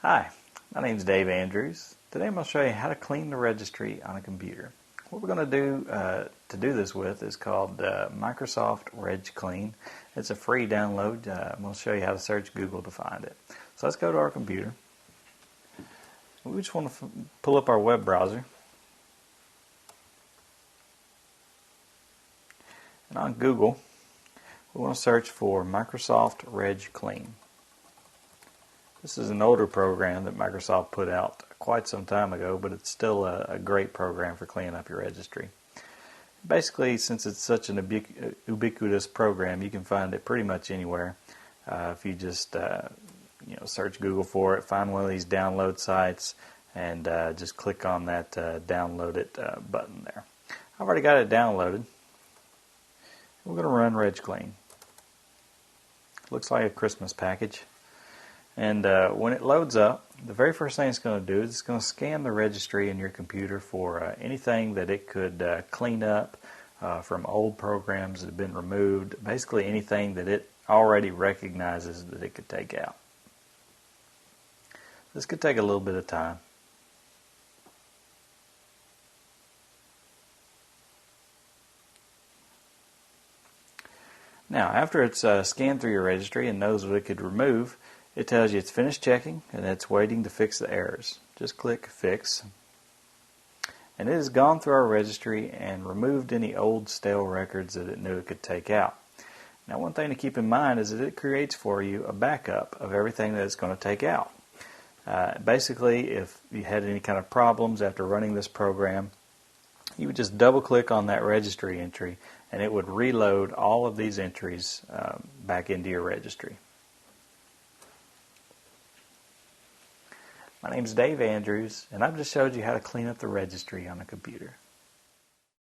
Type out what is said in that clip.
Hi, my name is Dave Andrews. Today I'm going to show you how to clean the registry on a computer. What we're going to do this with is called Microsoft Reg Clean. It's a free download. I'm going to show you how to search Google to find it. So let's go to our computer. We just want to pull up our web browser. And on Google, we want to search for Microsoft Reg Clean. This is an older program that Microsoft put out quite some time ago, but it's still a great program for cleaning up your registry. Basically, since it's such an ubiquitous program, you can find it pretty much anywhere. If you just search Google for it, find one of these download sites, and just click on that download it button there. I've already got it downloaded. We're going to run Reg Clean. Looks like a Christmas package. And when it loads up, the very first thing it's going to do is it's going to scan the registry in your computer for anything that it could clean up from old programs that have been removed, basically anything that it already recognizes that it could take out. This could take a little bit of time. Now, after it's scanned through your registry and knows what it could remove, it tells you it's finished checking and it's waiting to fix the errors. Just click Fix. And it has gone through our registry and removed any old stale records that it knew it could take out. Now, one thing to keep in mind is that it creates for you a backup of everything that it's going to take out. Basically, if you had any kind of problems after running this program, you would just double click on that registry entry and it would reload all of these entries back into your registry. My name is Dave Andrews, and I've just showed you how to clean up the registry on a computer.